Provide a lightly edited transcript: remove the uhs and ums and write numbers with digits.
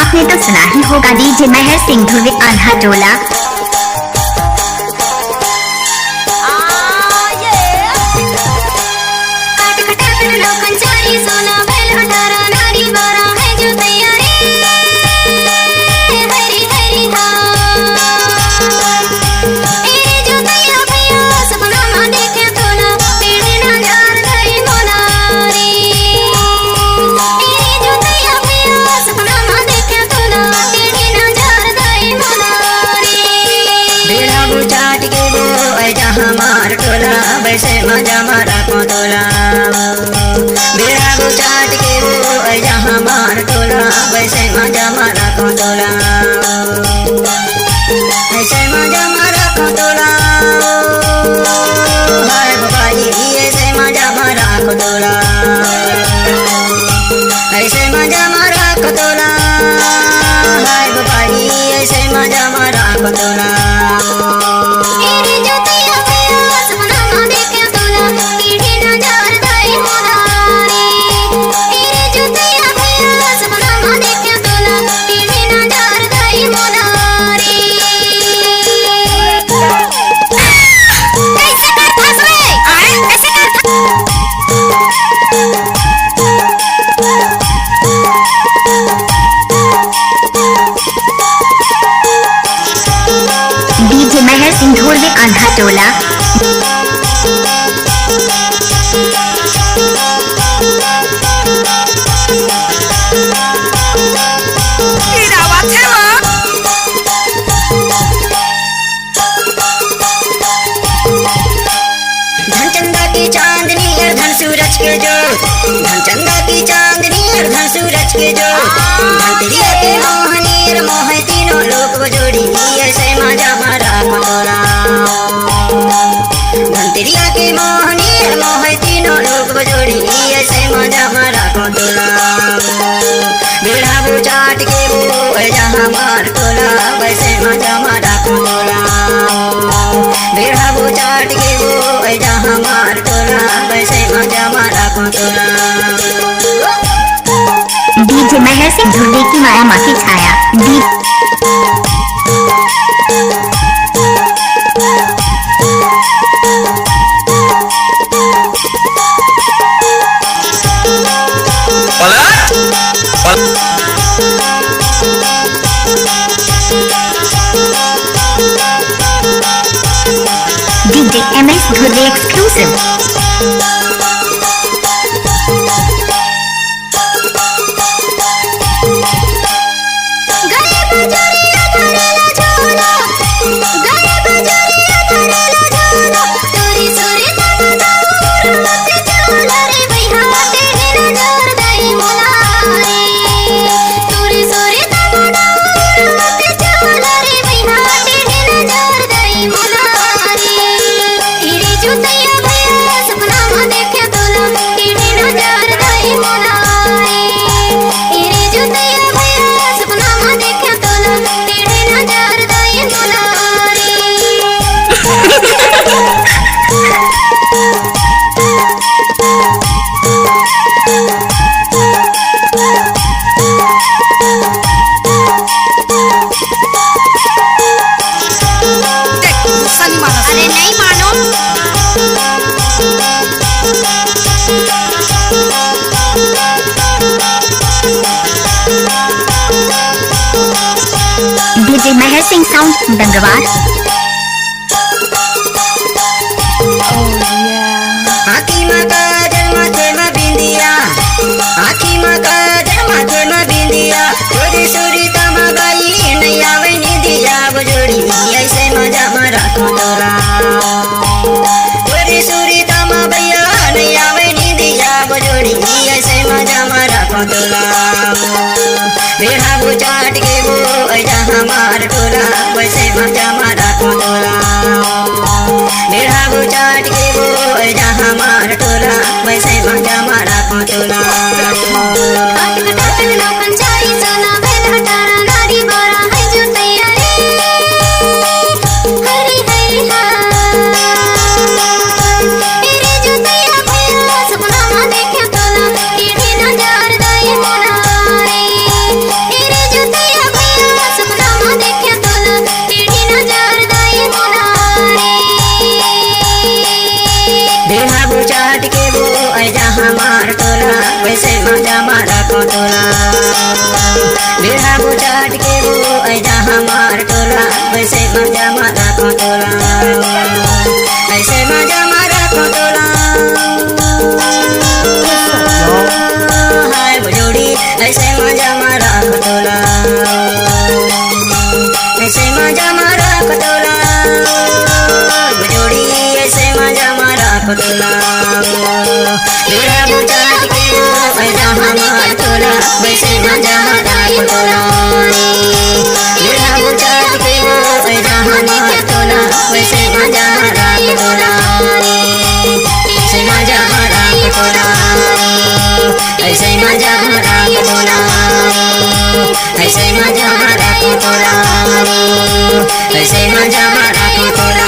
आपने तो सुना ही होगा डीजे महर सिंह ध्रुव आन्हा टोला। हमार टोला वैसे मजा मारा को तोला बेड़ा बुचाट के वो हमार टोला वैसे मजा मारा को तोला ऐसे मजा मारा को तोला हाय बाबाजी ऐसे मजा मारा को तोला ऐसे मजा मारा को तोला हाय बाबाजी ऐसे मजा मारा को तोला। डीजे महर सिंह ध्रुव आन्हा टोला। धनचंदा की चांदनी धन सूरज के जो धनचंदा की चांदनी धन सूरज के जो धनतेरिया के मोहनी मोह तीनों लोग जोड़ी ऐसे मजा मारा को तोला धनतेरिया के मोहनी मोह तीनों लोग जोड़ी ऐसे मजा मारा को तोला बेड़ा बुचाट के वो हमार टोला वैसे मजा मारा को तोला बेड़ा बुचाट के वो हमार टोला वैसे मजा मारा को तोला। डीजे महर सिंह ध्रुव की माया माँ की छाया। डीजे MS ध्रुव एक्सक्लूसिव। अरे नहीं मानो डीजे महर सिंह साउंड दंगवार। आखी माँ का जन्म थे माँ बिंदिया आखी माँ का जन्म थे माँ बिंदिया छोरी छोरी तमा बाई नहीं आवे निदिया बजोड़ी ऐसे मजा मारा को तोला छोरी छोरी तमा भैया नहीं आवे निदिया बजोड़ी ऐसे मजा मारा को तोला बेड़ा बुचाट के वो हमार टोला वैसे मजा मारा को तोला बेड़ा बुचाट के वो हमार टोला वैसे मजा मारा को तोला। जो बेढ़ाबू चाट के वो ऐजा हमार टोला वैसे मजा मारा को टोला ऐसे मजा मारा को टोला हाय बुजोड़ी ऐसे मजा मारा को टोला ऐसे मजा मारा को टोला बुजोड़ी ऐसे मजा मारा को टोला बेढ़ाबू चाट के वो ऐजा हमार टोला वैसे मजा मारा को टोला बेढ़ाबू चाट के वो ऐजा हमार टोला वैसे मजा मारा को टोला ऐसे मजा मारा को टोला ऐसे मजा मारा को टोला ऐसे मजा मारा को टोला ऐसे मजा मारा को टोला